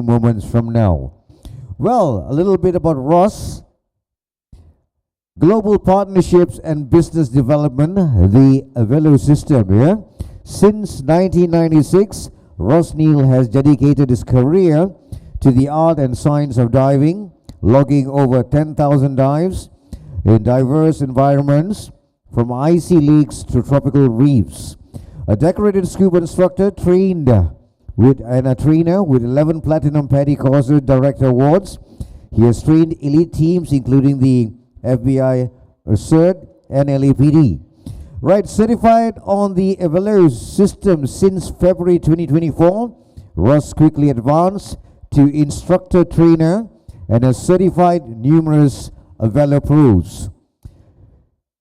few moments from now. Well, a little bit about Ross. Global Partnerships and Business Development, the Velo system here. Since 1996, Ross Neal has dedicated his career to the art and science of diving, logging over 10,000 dives in diverse environments, from icy lakes to tropical reefs. A decorated scuba instructor trained with a trainer with 11 Platinum Paddy Courses Director Awards. He has trained elite teams including the FBI, CERT, and LAPD. Right, certified on the Velo system since February 2024, Ross quickly advanced to instructor trainer and has certified numerous Velo pros.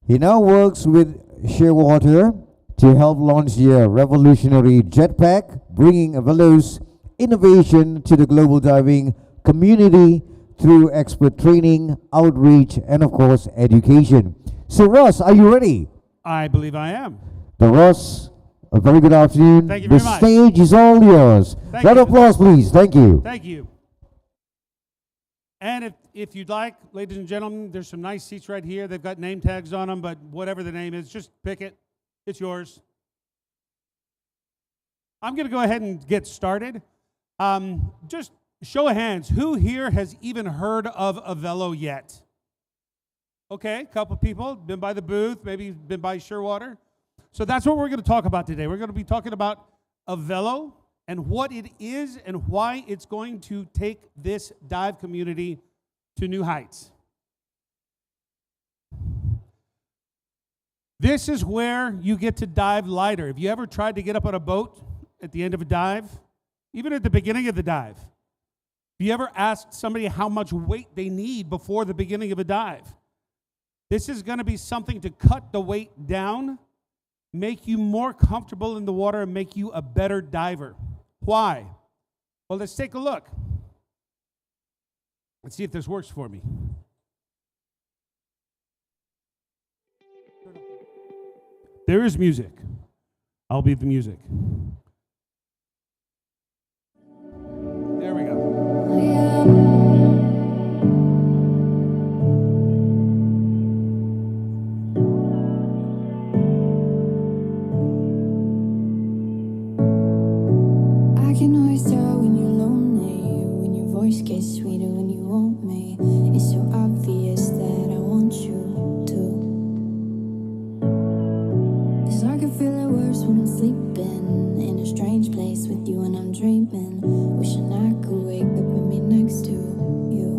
He now works with Shearwater to help launch their revolutionary jetpack, bringing Velo's innovation to the global diving community through expert training, outreach, and of course, education. So Ross, are you ready? I believe I am. Ross, a very good afternoon. Thank you very much. The stage is all yours. Thank Round you. of applause, please. Thank you. Thank you. And if you'd like, ladies and gentlemen, there's some nice seats right here. They've got name tags on them, but whatever the name is, just pick it. It's yours. I'm going to go ahead and get started. Just show of hands, who here has even heard of a Velo yet? Okay, a couple people, been by the booth, maybe been by Shearwater. So that's what we're going to talk about today. We're going to be talking about a Velo and what it is and why it's going to take this dive community to new heights. This is where you get to dive lighter. Have you ever tried to get up on a boat at the end of a dive? Even at the beginning of the dive? Have you ever asked somebody how much weight they need before the beginning of a dive? This is going to be something to cut the weight down, make you more comfortable in the water, and make you a better diver. Why? Well, let's take a look. Let's see if this works for me. There is music. I'll be the music. There we go. I can always tell when you're lonely, when your voice gets sweeter when you want me. It's so obvious that I want you to. 'Cause I can feel it worse when I'm sleeping in a strange place with you and I'm dreaming. Wishing I could wake up and be next to you.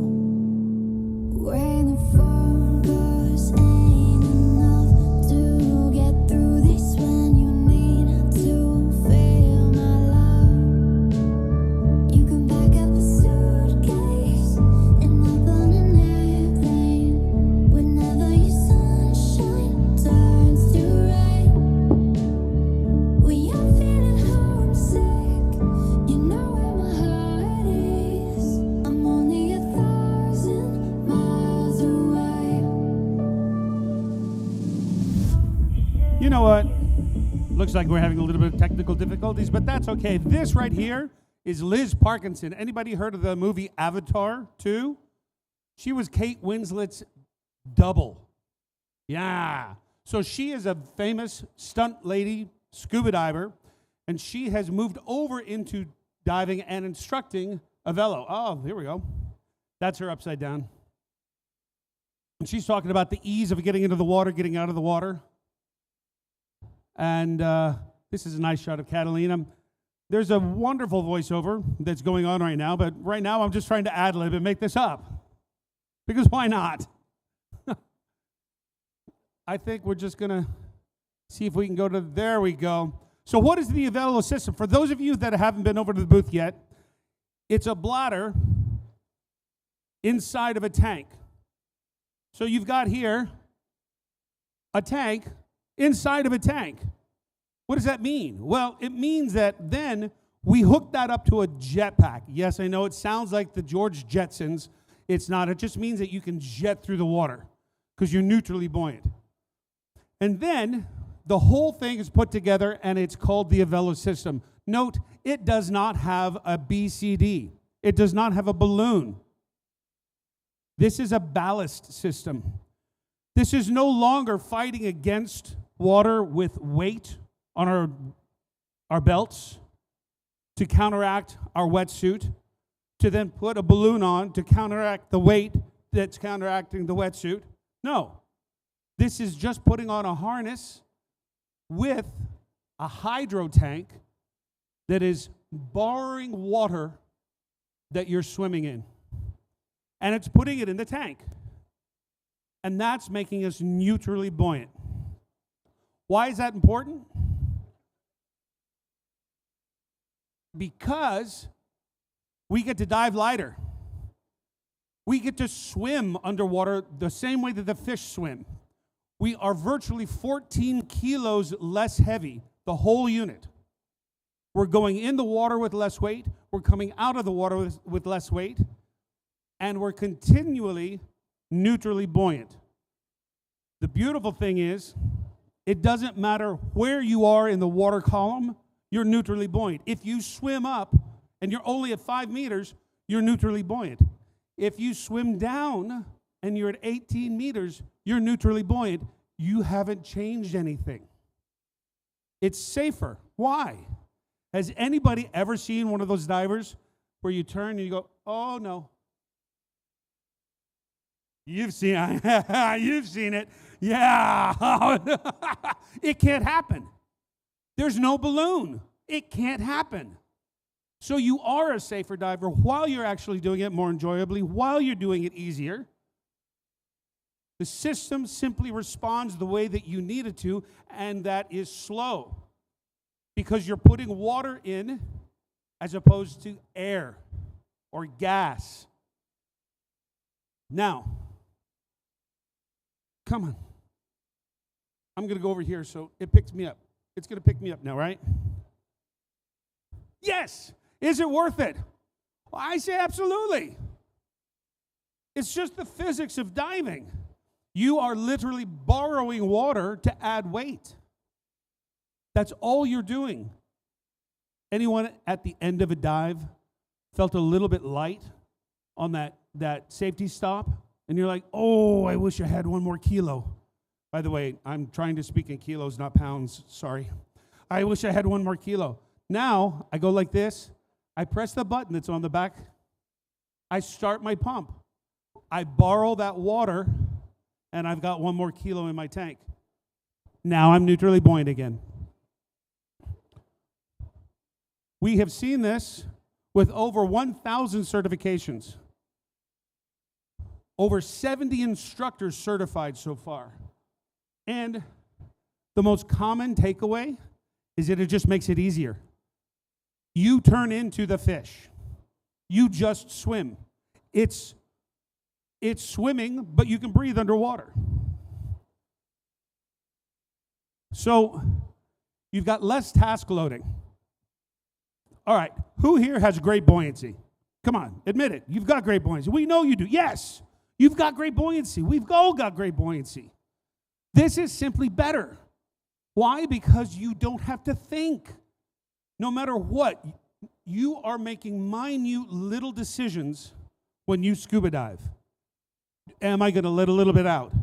When the focus ain't enough to get through this, when you need to feel my love, you can pack up a suitcase and hop on an airplane. Whenever your sunshine turns to rain, when you're feeling homesick, you know where my heart is. I'm only 1,000 miles away. You know what? Looks like we're having a little bit of technical difficulties, but that's okay. This right here is Liz Parkinson. Anybody heard of the movie Avatar 2? She was Kate Winslet's double. Yeah. So she is a famous stunt lady, scuba diver, and she has moved over into diving and instructing a Velo. Oh, here we go. That's her upside down. And she's talking about the ease of getting into the water, getting out of the water. And this is a nice shot of Catalina. There's a wonderful voiceover that's going on right now, but right now I'm just trying to ad-lib and make this up. Because why not? I think we're just going to see if we can go to, there we go. So what is the Velo system? For those of you that haven't been over to the booth yet, it's a bladder inside of a tank. So you've got here a tank inside of a tank. What does that mean? Well, it means that then we hook that up to a jetpack. Yes, I know it sounds like the George Jetsons. It's not. It just means that you can jet through the water because you're neutrally buoyant. And then the whole thing is put together and it's called the Velo system. Note, it does not have a BCD. It does not have a balloon. This is a ballast system. This is no longer fighting against water with weight on our belts to counteract our wetsuit, to then put a balloon on to counteract the weight that's counteracting the wetsuit. No. This is just putting on a harness with a hydro tank that is borrowing water that you're swimming in. And it's putting it in the tank. And that's making us neutrally buoyant. Why is that important? Because we get to dive lighter. We get to swim underwater the same way that the fish swim. We are virtually 14 kilos less heavy, the whole unit. We're going in the water with less weight. We're coming out of the water with less weight. And we're continually neutrally buoyant. The beautiful thing is, it doesn't matter where you are in the water column, you're neutrally buoyant. If you swim up and you're only at 5 meters, you're neutrally buoyant. If you swim down and you're at 18 meters, you're neutrally buoyant. You haven't changed anything. It's safer. Why? Has anybody ever seen one of those divers where you turn and you go, oh no? You've seen it. Yeah. It can't happen. There's no balloon. It can't happen. So you are a safer diver while you're actually doing it more enjoyably, while you're doing it easier. The system simply responds the way that you need it to, and that is slow. Because you're putting water in as opposed to air or gas. Now, come on. I'm going to go over here so it picks me up. It's going to pick me up now, right? Yes. Is it worth it? Well, I say absolutely. It's just the physics of diving. You are literally borrowing water to add weight. That's all you're doing. Anyone at the end of a dive felt a little bit light on that safety stop? And you're like, oh, I wish I had 1 more kilo. By the way, I'm trying to speak in kilos, not pounds. Sorry. I wish I had 1 more kilo. Now, I go like this. I press the button that's on the back. I start my pump. I borrow that water, and I've got 1 more kilo in my tank. Now I'm neutrally buoyant again. We have seen this with over 1,000 certifications. Over 70 instructors certified so far. And the most common takeaway is that it just makes it easier. You turn into the fish. You just swim. It's swimming, but you can breathe underwater. So you've got less task loading. All right, who here has great buoyancy? Come on, admit it. You've got great buoyancy. We know you do. Yes, you've got great buoyancy. We've all got great buoyancy. This is simply better. Why? Because you don't have to think. No matter what, you are making minute little decisions when you scuba dive. Am I going to let a little bit out?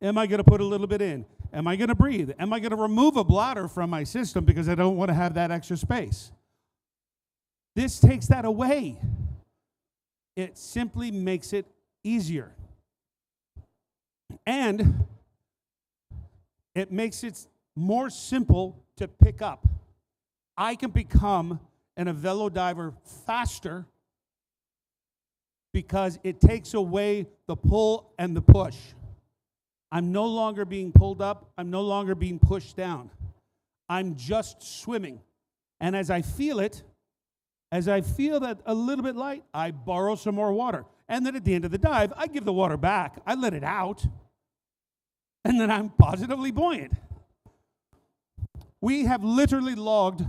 Am I going to put a little bit in? Am I going to breathe? Am I going to remove a bladder from my system because I don't want to have that extra space? This takes that away. It simply makes it easier. And it makes it more simple to pick up. I can become an Avelo diver faster because it takes away the pull and the push. I'm no longer being pulled up. I'm no longer being pushed down. I'm just swimming. And as I feel it, as I feel that a little bit light, I borrow some more water. And then at the end of the dive, I give the water back. I let it out. And then I'm positively buoyant. We have literally logged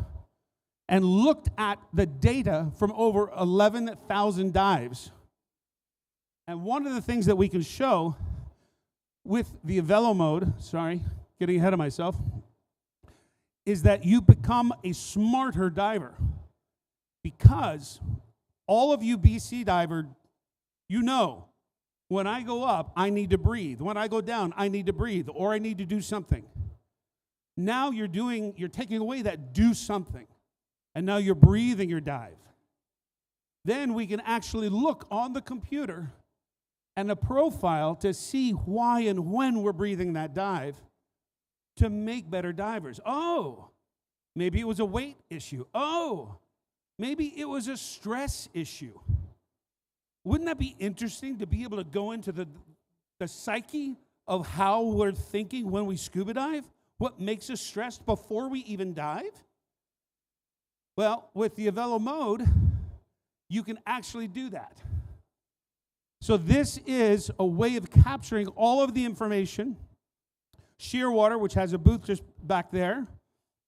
and looked at the data from over 11,000 dives. And one of the things that we can show with the Avelo mode, getting ahead of myself, is that you become a smarter diver. Because All of you BC diver, you know, when I go up, I need to breathe. When I go down, I need to breathe, or I need to do something. Now you're taking away that do something, and now you're breathing your dive. Then we can actually look on the computer and a profile to see why and when we're breathing that dive to make better divers. Oh, maybe it was a weight issue. Oh, maybe it was a stress issue. Wouldn't that be interesting to be able to go into the psyche of how we're thinking when we scuba dive? What makes us stressed before we even dive? Well, with the Avelo mode, you can actually do that. So this is a way of capturing all of the information. Shearwater, which has a booth just back there,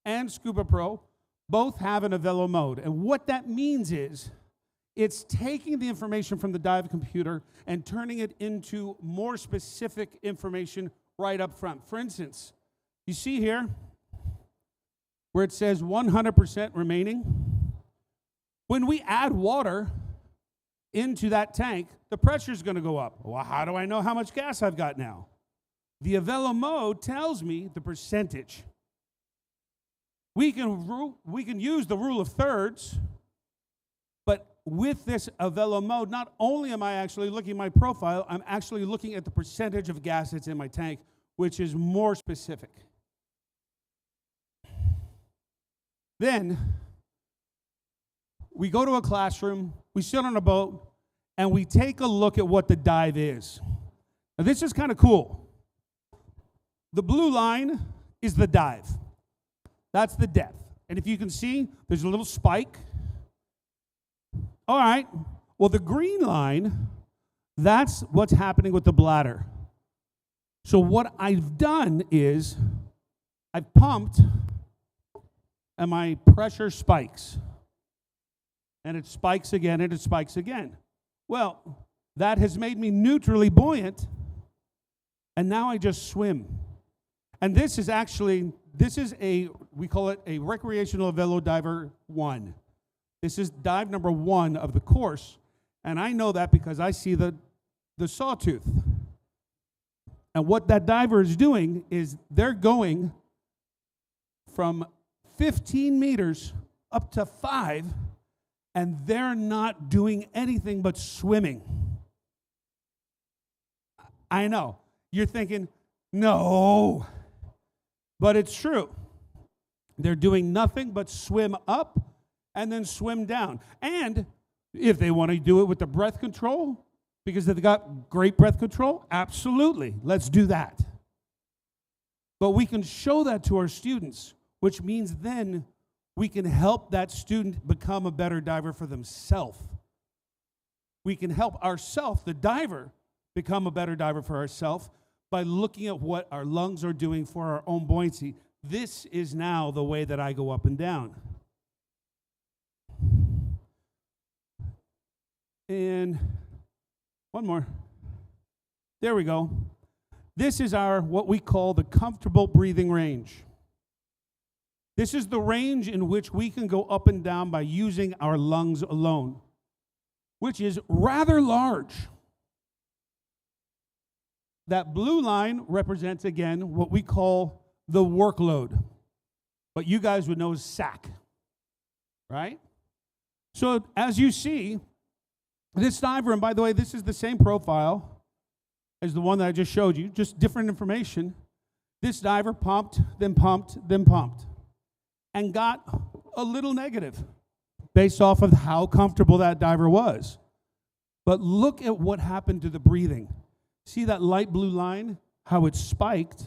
and Scuba Pro both have an Avelo mode. And what that means is it's taking the information from the dive computer and turning it into more specific information right up front. For instance, you see here where it says 100% remaining. When we add water into that tank, the pressure is going to go up. Well, how do I know how much gas I've got now? The Avelo mode tells me the percentage. We can use the rule of thirds, but with this Avelo mode, not only am I actually looking at my profile, I'm actually looking at the percentage of gas that's in my tank, which is more specific. Then we go to a classroom, we sit on a boat, and we take a look at what the dive is. Now, this is kind of cool. The blue line is the dive. That's the depth. And if you can see, there's a little spike. All right. Well, the green line, that's what's happening with the bladder. So what I've done is I've pumped, and my pressure spikes. And it spikes again, and it spikes again. Well, that has made me neutrally buoyant, and now I just swim. And this is we call it a recreational Avelo diver 1. This is dive number 1 of the course, and I know that because I see the sawtooth. And what that diver is doing is they're going from 15 meters up to 5, and they're not doing anything but swimming. I know. You're thinking, no. But it's true. They're doing nothing but swim up and then swim down. And if they want to do it with the breath control, because they've got great breath control, absolutely. Let's do that. But we can show that to our students, which means then we can help that student become a better diver for themselves. We can help ourselves, the diver, become a better diver for ourselves by looking at what our lungs are doing for our own buoyancy. This is now the way that I go up and down. And one more. There we go. This is our, what we call the comfortable breathing range. This is the range in which we can go up and down by using our lungs alone, which is rather large. That blue line represents, again, what we call the workload. What you guys would know as SAC, right? So as you see, this diver, and by the way, this is the same profile as the one that I just showed you, just different information. This diver pumped, then pumped, then pumped, and got a little negative based off of how comfortable that diver was. But look at what happened to the breathing. See that light blue line, how it spiked?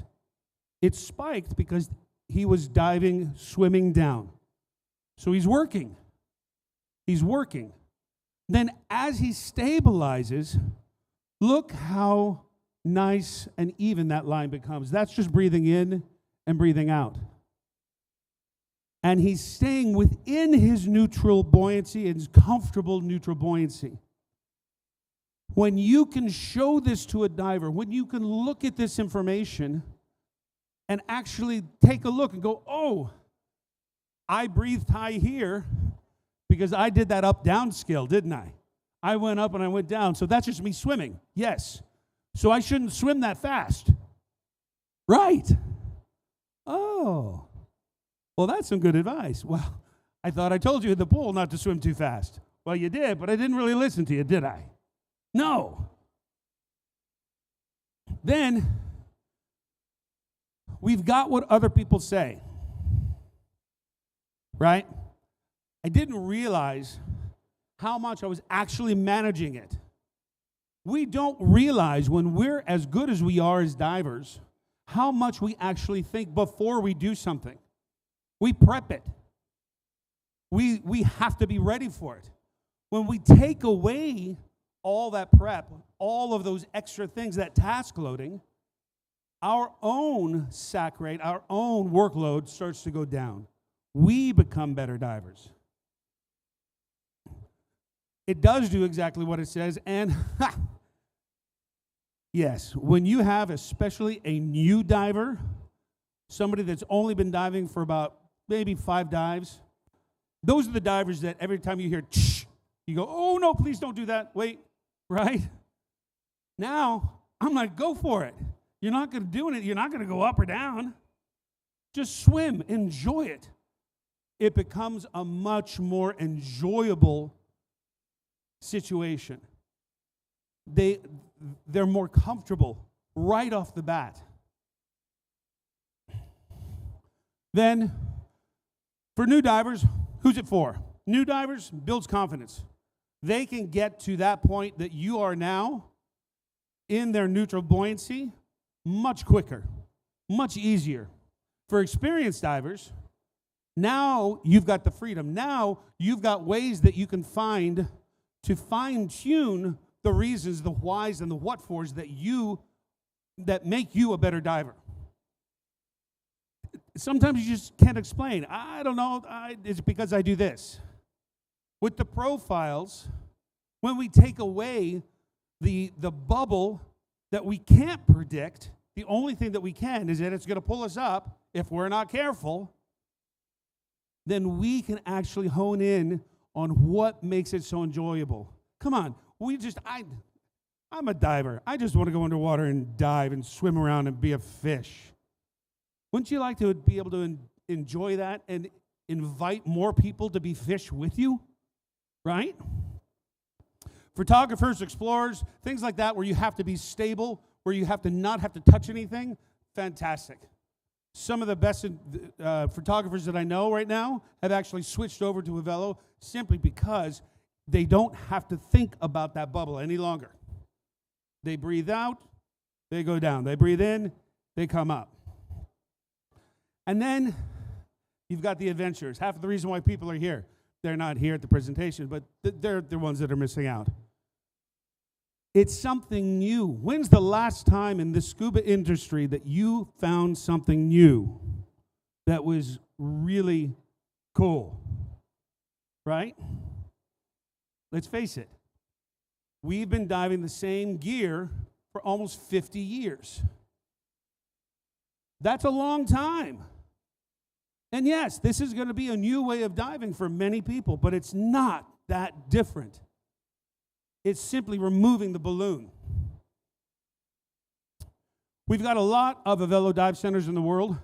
It spiked because he was diving, swimming down. So he's working. He's working. Then as he stabilizes, look how nice and even that line becomes. That's just breathing in and breathing out. And he's staying within his neutral buoyancy, his comfortable neutral buoyancy. When you can show this to a diver, when you can look at this information and actually take a look and go, oh, I breathed high here Because I did that up-down skill, didn't I? I went up and I went down. So that's just me swimming. Yes. So I shouldn't swim that fast. Right. Oh. Well, that's some good advice. Well, I thought I told you at the pool not to swim too fast. Well, you did, but I didn't really listen to you, did I? No. Then, we've got what other people say. Right? I didn't realize how much I was actually managing it. We don't realize when we're as good as we are as divers, how much we actually think before we do something. We prep it. We have to be ready for it. When we take away all that prep, all of those extra things, that task loading, our own sack rate, our own workload starts to go down. We become better divers. It does do exactly what it says, and yes, when you have especially a new diver, somebody that's only been diving for about maybe 5 dives, those are the divers that every time you hear, "Shh," you go, "Oh no, please don't do that, wait," right? Now, I'm like, go for it. You're not going to do it. You're not going to go up or down. Just swim, enjoy it. It becomes a much more enjoyable situation. They're more comfortable right off the bat. Then, for new divers, who's it for? New divers builds confidence. They can get to that point that you are now in their neutral buoyancy much quicker, much easier. For experienced divers, now you've got the freedom. Now you've got ways that you can find to fine-tune the reasons, the whys, and the what-fors that make you a better diver. Sometimes you just can't explain. I don't know, it's because I do this. With the profiles, when we take away the bubble that we can't predict, the only thing that we can is that it's going to pull us up if we're not careful, then we can actually hone in on what makes it so enjoyable. Come on, I'm a diver. I just want to go underwater and dive and swim around and be a fish. Wouldn't you like to be able to enjoy that and invite more people to be fish with you? Right? Photographers, explorers, things like that where you have to be stable, where you have to not have to touch anything, fantastic. Some of the best photographers that I know right now have actually switched over to a velo simply because they don't have to think about that bubble any longer. They breathe out, they go down. They breathe in, they come up. And then you've got the adventurers. Half of the reason why people are here, they're not here at the presentation, but they're the ones that are missing out. It's something new. When's the last time in the scuba industry that you found something new that was really cool? Right? Let's face it. We've been diving the same gear for almost 50 years. That's a long time. And yes, this is going to be a new way of diving for many people, but it's not that different. It's simply removing the balloon. We've got a lot of Avelo dive centers in the world.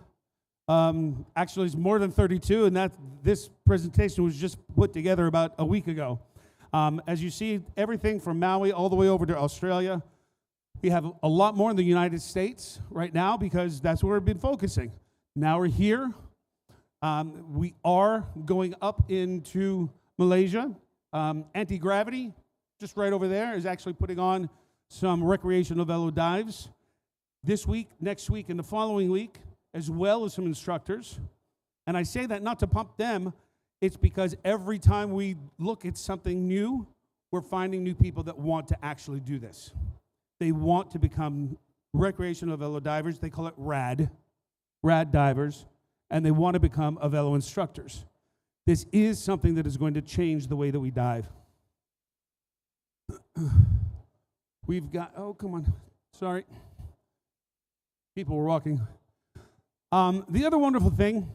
Actually, it's more than 32, and this presentation was just put together about a week ago. As you see, everything from Maui all the way over to Australia. We have a lot more in the United States right now because that's where we've been focusing. Now we're here. We are going up into Malaysia. Anti-Gravity, just right over there, is actually putting on some recreational velo dives this week, next week, and the following week, as well as some instructors. And I say that not to pump them. It's because every time we look at something new, we're finding new people that want to actually do this. They want to become recreational velo divers. They call it RAD divers, and they want to become velo instructors. This is something that is going to change the way that we dive. We've got, oh, come on, sorry. People were walking. The other wonderful thing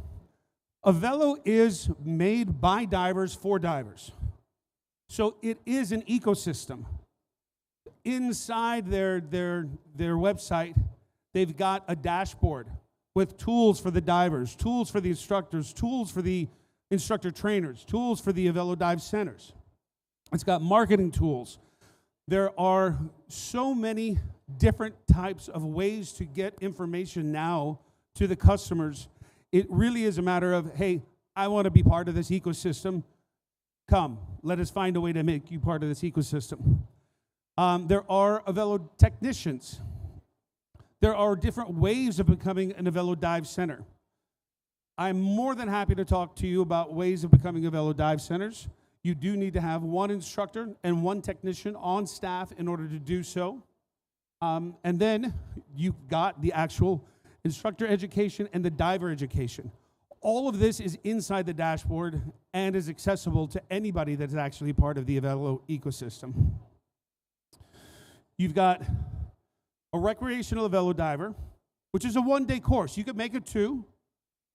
A velo is made by divers for divers. So it is an ecosystem. Inside their website, they've got a dashboard with tools for the divers, tools for the instructors, tools for the instructor trainers, tools for the Velo Dive centers. It's got marketing tools. There are so many different types of ways to get information now to the customers. It really is a matter of, hey, I want to be part of this ecosystem. Come, let us find a way to make you part of this ecosystem. There are Velo technicians. There are different ways of becoming an Velo Dive center. I'm more than happy to talk to you about ways of becoming a Velo Dive centers. You do need to have one instructor and one technician on staff in order to do so. And then you've got the actual instructor education and the diver education. All of this is inside the dashboard and is accessible to anybody that's actually part of the Velo ecosystem. You've got a recreational Velo diver, which is a one-day course. You could make it 2,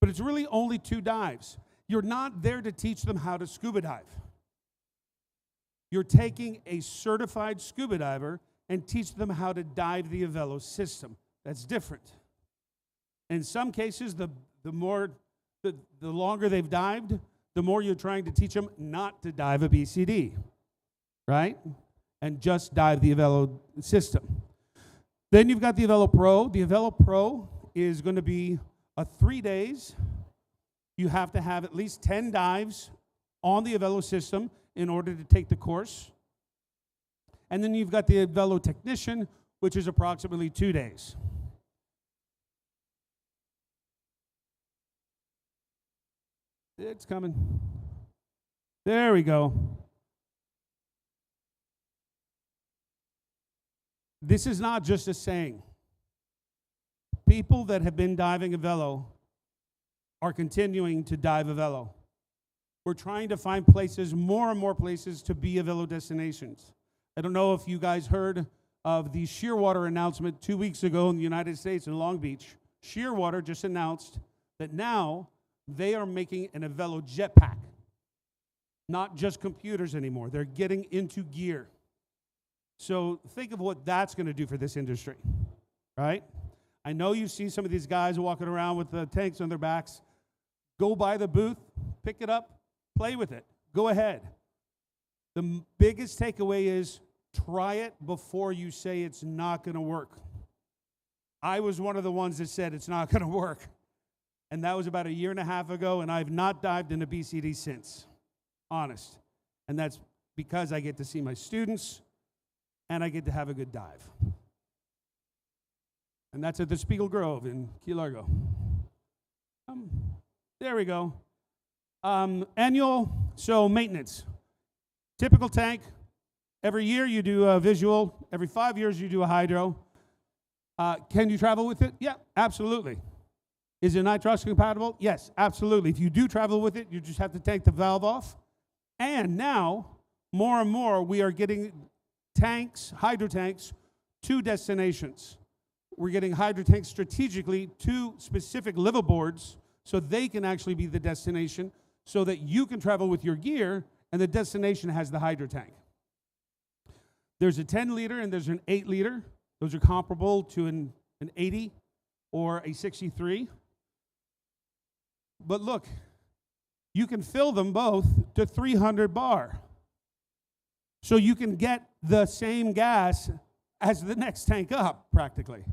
but it's really only 2 dives. You're not there to teach them how to scuba dive. You're taking a certified scuba diver and teach them how to dive the Velo system. That's different. In some cases, the longer they've dived, the more you're trying to teach them not to dive a BCD, right? And just dive the Velo system. Then you've got the Velo Pro. The Velo Pro is going to be 3 days. You have to have at least 10 dives on the Velo system in order to take the course. And then you've got the Velo Technician, which is approximately 2 days. It's coming. There we go. This is not just a saying. People that have been diving a Velo are continuing to dive a Velo. We're trying to find places, more and more places, to be a Velo destinations. I don't know if you guys heard of the Shearwater announcement 2 weeks ago in the United States in Long Beach. Shearwater just announced that now they are making an Velo jetpack. Not just computers anymore. They're getting into gear. So think of what that's going to do for this industry, right? I know you see some of these guys walking around with the tanks on their backs. Go by the booth, pick it up, play with it. Go ahead. The biggest takeaway is try it before you say it's not going to work. I was one of the ones that said it's not going to work. And that was about 1.5 years ago, and I've not dived in a BCD since. Honest. And that's because I get to see my students, and I get to have a good dive. And that's at the Spiegel Grove in Key Largo. There we go. Annual, so maintenance. Typical tank, every year you do a visual, every 5 years you do a hydro. Can you travel with it? Yeah, absolutely. Is it nitrox compatible? Yes, absolutely. If you do travel with it, you just have to take the valve off. And now, more and more, we are getting tanks, hydro tanks, to destinations. We're getting hydro tanks strategically to specific liveaboards so they can actually be the destination so that you can travel with your gear and the destination has the hydro tank. There's a 10-liter and there's an 8-liter. Those are comparable to an 80 or a 63. But look, you can fill them both to 300 bar. So you can get the same gas as the next tank up, practically.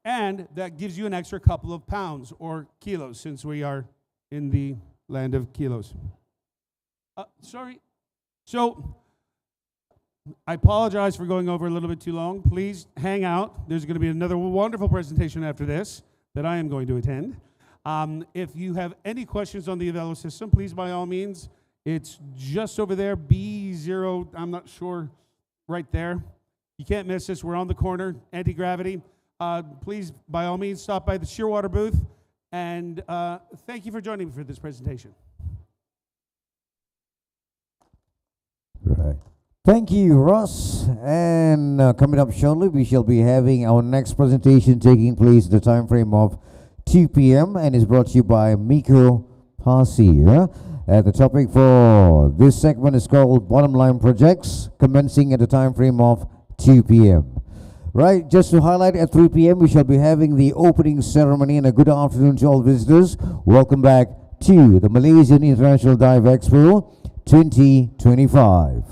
And that gives you an extra couple of pounds or kilos, since we are in the land of kilos. Sorry. So I apologize for going over a little bit too long. Please hang out. There's going to be another wonderful presentation after this that I am going to attend. If you have any questions on the Velo system, please, by all means, it's just over there, B0, I'm not sure, right there. You can't miss us. We're on the corner, anti-gravity. Please, by all means, stop by the Shearwater booth. And thank you for joining me for this presentation. Right. Thank you, Ross. And coming up shortly, we shall be having our next presentation taking place in the time frame of 2 p.m. and is brought to you by Miko Pasi. The topic for this segment is called Bottom Line Projects, commencing at the time frame of 2 p.m. Right, just to highlight, at 3 p.m. we shall be having the opening ceremony, and a good afternoon to all visitors. Welcome back to the Malaysian International Dive Expo 2025.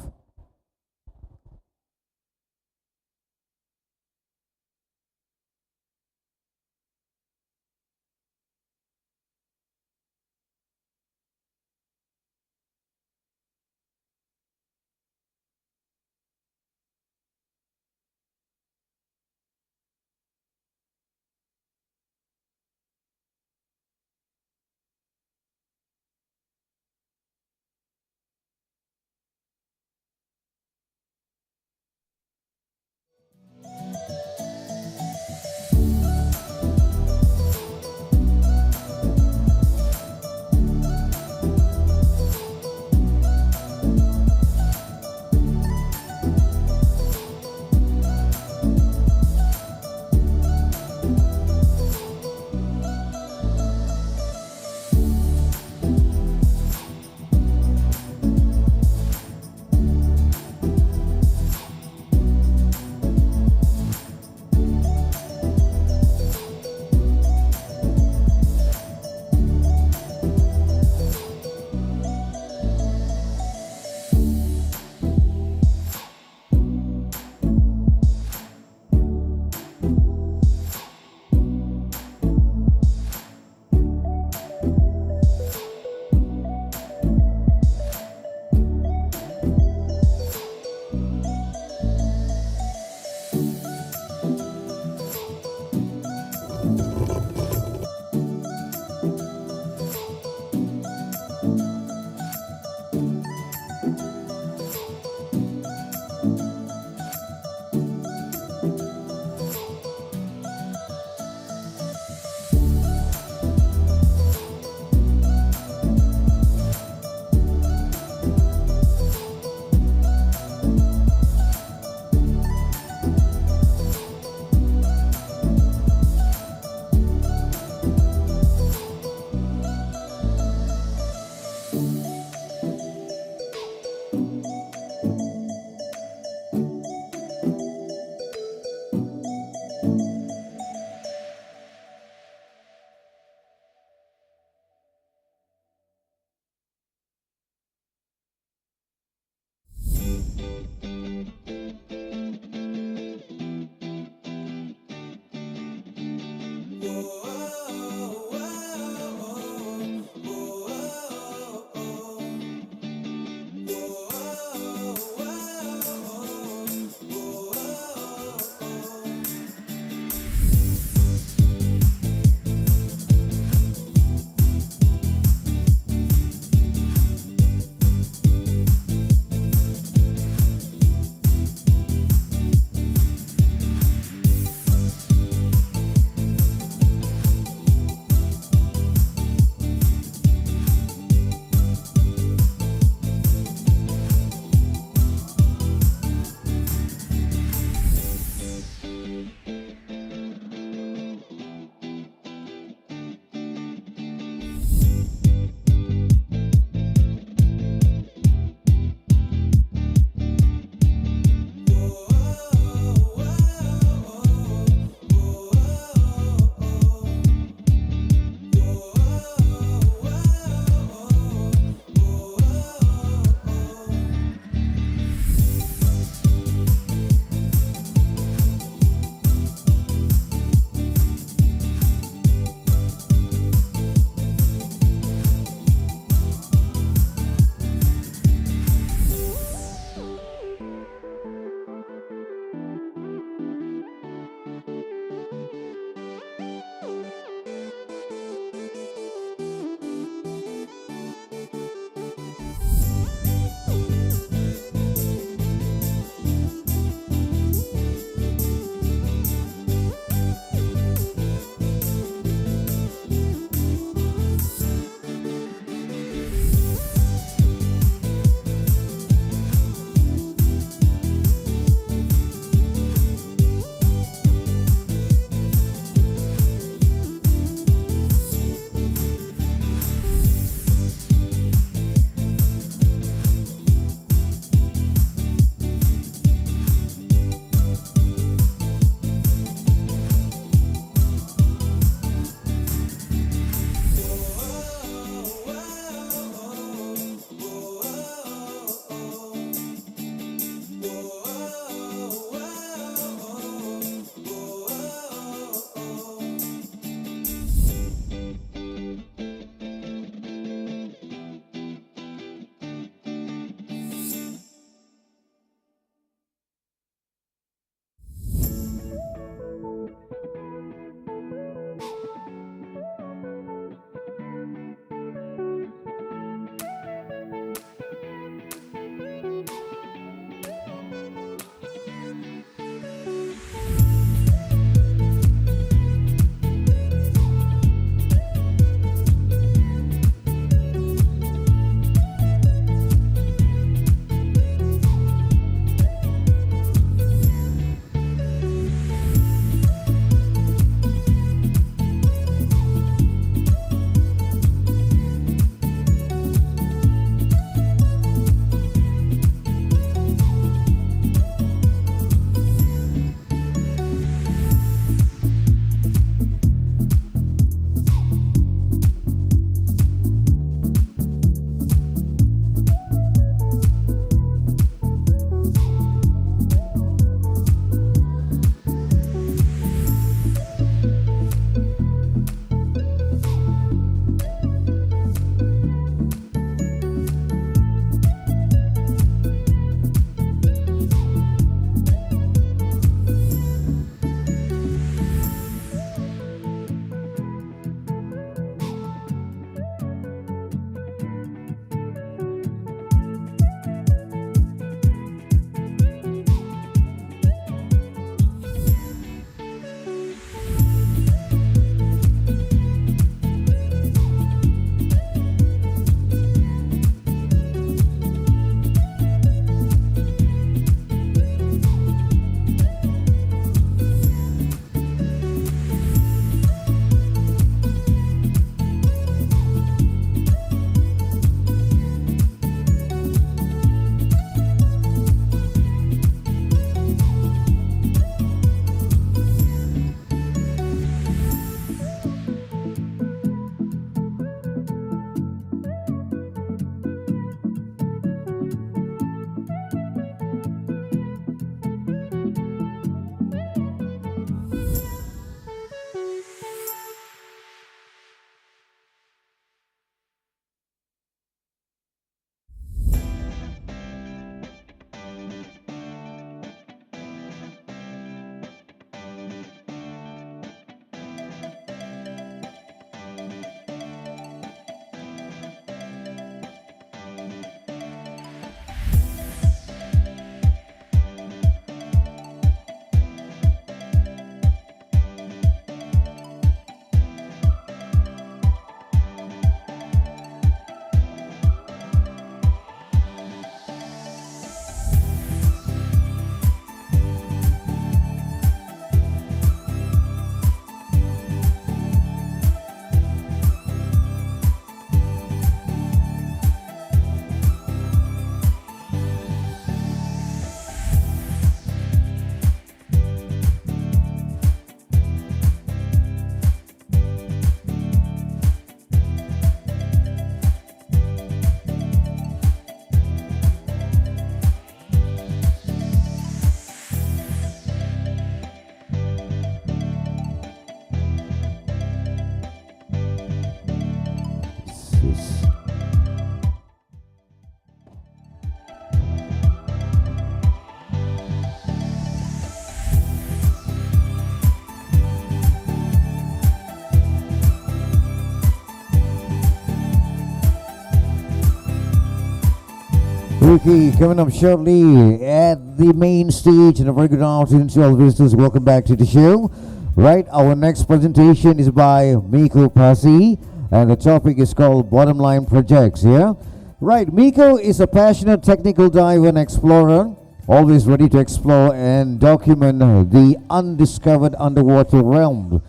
Okay, coming up shortly at the main stage, and a very good afternoon to all visitors. Welcome back to the show. Right, our next presentation is by Miko Pasi, and the topic is called Bottom Line Projects. Yeah, right. Miko is a passionate technical diver and explorer, always ready to explore and document the undiscovered underwater realm.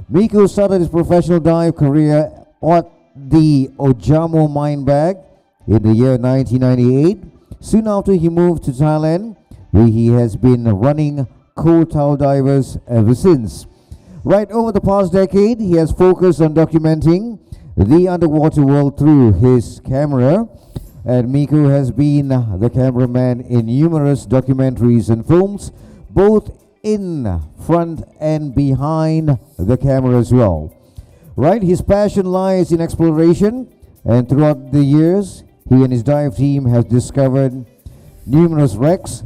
Miko started his professional dive career at the Ojamo mine bag in the year 1998. Soon after, he moved to Thailand, where he has been running Koh divers ever since. Right over the past decade, he has focused on documenting the underwater world through his camera. And Miko has been the cameraman in numerous documentaries and films, both in front and behind the camera as well. Right, his passion lies in exploration, and throughout the years, he and his dive team have discovered numerous wrecks